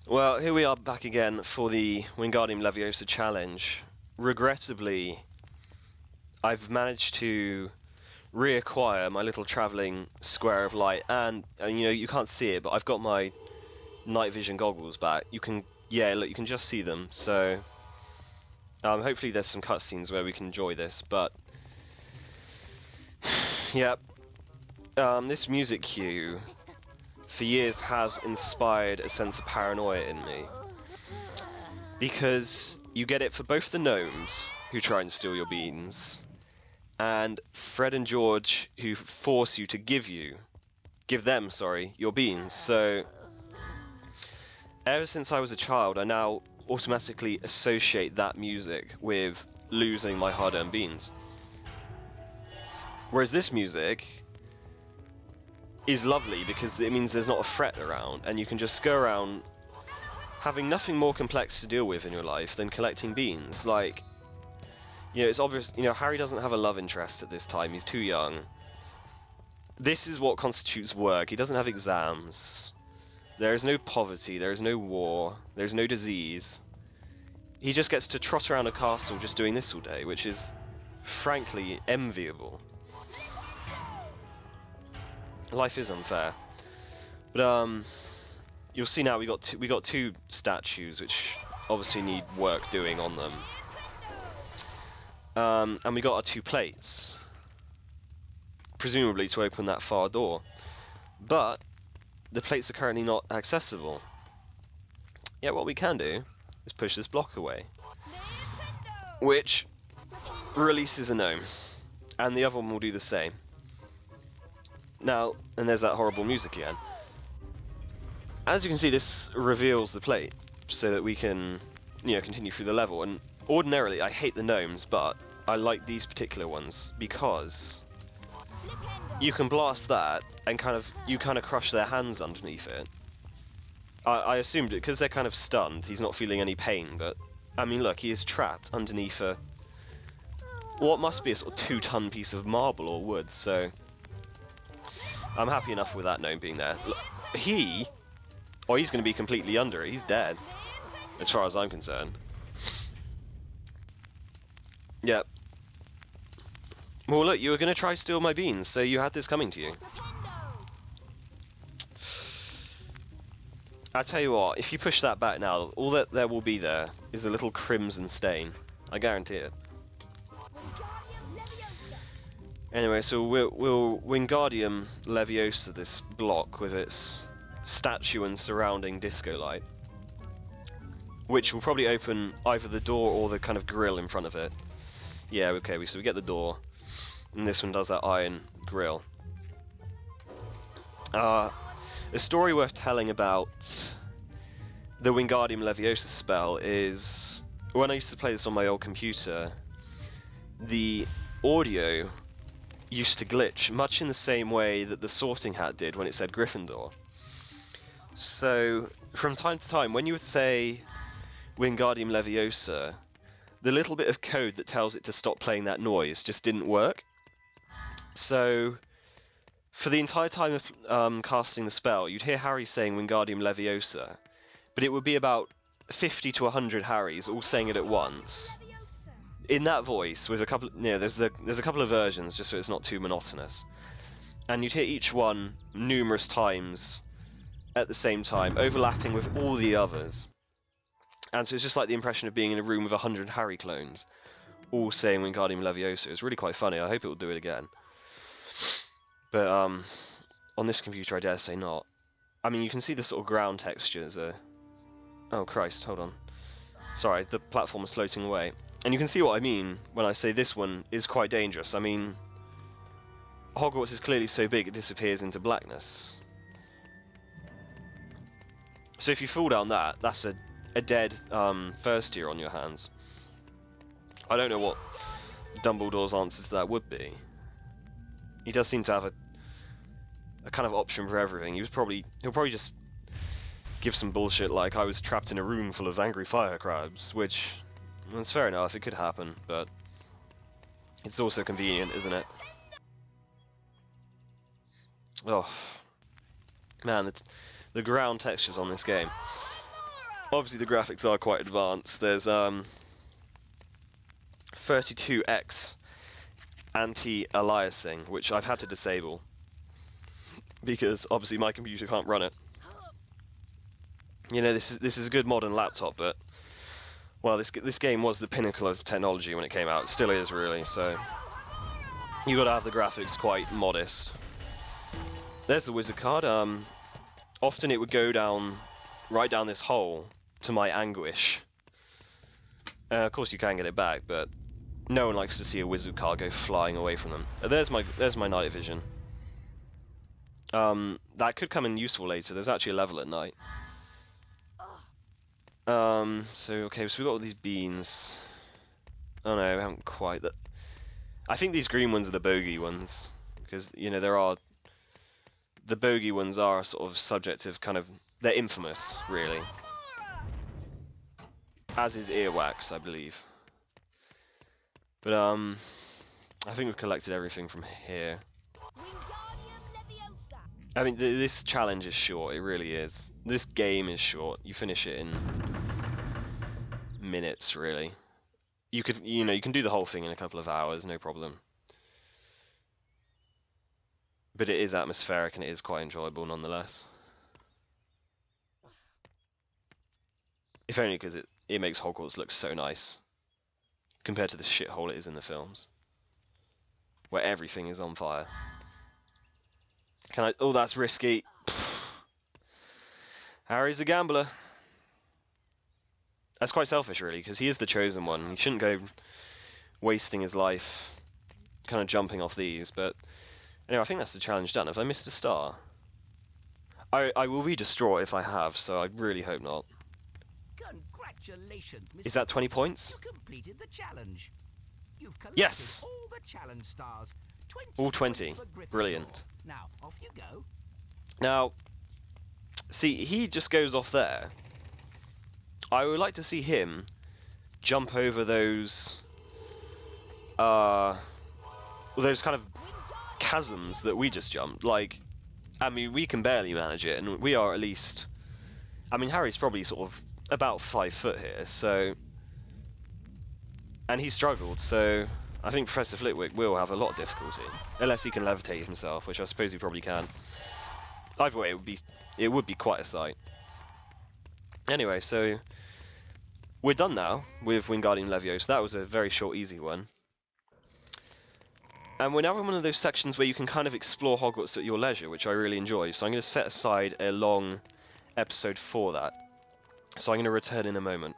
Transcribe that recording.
Well, here we are back again for the Wingardium Leviosa challenge. Regrettably, I've managed to reacquire my little travelling square of light, and you know, you can't see it, but I've got my night vision goggles back. You can, yeah, look, you can just see them. So, hopefully there's some cutscenes where we can enjoy this. But, yeah, this music cue for years has inspired a sense of paranoia in me. Because you get it for both the gnomes, who try and steal your beans, and Fred and George, who force you to give them, your beans. So, ever since I was a child, I now automatically associate that music with losing my hard-earned beans. Whereas this music is lovely because it means there's not a threat around, and you can just go around having nothing more complex to deal with in your life than collecting beans. Like, you know, it's obvious, you know, Harry doesn't have a love interest at this time, he's too young. This is what constitutes work. He doesn't have exams. There is no poverty, there is no war, there is no disease. He just gets to trot around a castle just doing this all day, which is, frankly, enviable. Life is unfair. But, you'll see now we got two statues which obviously need work doing on them, and we got our two plates, presumably to open that far door. But the plates are currently not accessible. Yet what we can do is push this block away, which releases a gnome, and the other one will do the same. Now, and there's that horrible music again. As you can see, this reveals the plate, so that we can, you know, continue through the level. And ordinarily, I hate the gnomes, but I like these particular ones because you can blast that, and you kind of crush their hands underneath it. I assumed it because they're kind of stunned. He's not feeling any pain, but I mean, look, he is trapped underneath what must be a sort of 2-ton piece of marble or wood. So I'm happy enough with that gnome being there. Look, he's going to be completely under it. He's dead, as far as I'm concerned. Yep. Well, look, you were going to try to steal my beans, so you had this coming to you. I tell you what, if you push that back now, all that there will be there is a little crimson stain. I guarantee it. Anyway, so we'll Wingardium Leviosa this block with its statue and surrounding disco light, which will probably open either the door or the kind of grill in front of it. Yeah, okay, so we get the door, and this one does that iron grill. A story worth telling about the Wingardium Leviosa spell is, when I used to play this on my old computer, the audio used to glitch, much in the same way that the sorting hat did when it said Gryffindor. So, from time to time, when you would say Wingardium Leviosa, the little bit of code that tells it to stop playing that noise just didn't work. So, for the entire time of casting the spell, you'd hear Harry saying Wingardium Leviosa, but it would be about 50 to 100 Harrys all saying it at once, in that voice, with a couple. You know, there's a couple of versions just so it's not too monotonous, and you'd hear each one numerous times at the same time, overlapping with all the others. And so it's just like the impression of being in a room with 100 Harry clones, all saying Wingardium Leviosa. It's really quite funny. I hope it will do it again. But on this computer, I dare say not. I mean, you can see the sort of ground textures. Oh Christ, hold on. Sorry, the platform is floating away. And you can see what I mean when I say this one is quite dangerous. I mean, Hogwarts is clearly so big it disappears into blackness. So if you fall down that, that's a dead first year on your hands. I don't know what Dumbledore's answer to that would be. He does seem to have a kind of option for everything. He'll probably just give some bullshit like I was trapped in a room full of angry fire crabs, which, that's fair enough, it could happen, but it's also convenient, isn't it? Oh man, the ground textures on this game. Obviously the graphics are quite advanced. There's 32x anti-aliasing, which I've had to disable because obviously my computer can't run it. You know, this is a good modern laptop, but well, this game was the pinnacle of technology when it came out. It still is, really. So you got to have the graphics quite modest. There's the wizard card. Often it would go down right down this hole to my anguish. Of course, you can get it back, but no one likes to see a wizard card go flying away from them. There's my night vision. That could come in useful later. There's actually a level at night. So we've got all these beans. Oh no, we haven't quite. I think these green ones are the bogey ones, because you know the bogey ones are sort of subjective, kind of. They're infamous, really. As is earwax, I believe. But I think we've collected everything from here. I mean, this challenge is short. It really is. This game is short. You finish it in minutes, really. You can do the whole thing in a couple of hours, no problem. But it is atmospheric and it is quite enjoyable nonetheless. If only because it makes Hogwarts look so nice compared to the shithole it is in the films, where everything is on fire. Can I? Oh, that's risky. Harry's a gambler. That's quite selfish, really, because he is the chosen one. He shouldn't go wasting his life kind of jumping off these, but anyway, I think that's the challenge done. Have I missed a star? I will be distraught if I have, so I really hope not. Congratulations, Mr. Is that 20 points? You completed the challenge. You've collected Yes! all the challenge stars. 20 all 20. Brilliant. Now, off you go. Now, see, he just goes off there. I would like to see him jump over those kind of chasms that we just jumped. Like, I mean, we can barely manage it, and we are at least. I mean, Harry's probably sort of about 5 foot here, so, and he struggled. So, I think Professor Flitwick will have a lot of difficulty, unless he can levitate himself, which I suppose he probably can. Either way, it would be quite a sight. Anyway, so we're done now with Wingardium Leviosa. That was a very short, easy one. And we're now in one of those sections where you can kind of explore Hogwarts at your leisure, which I really enjoy. So I'm going to set aside a long episode for that. So I'm going to return in a moment.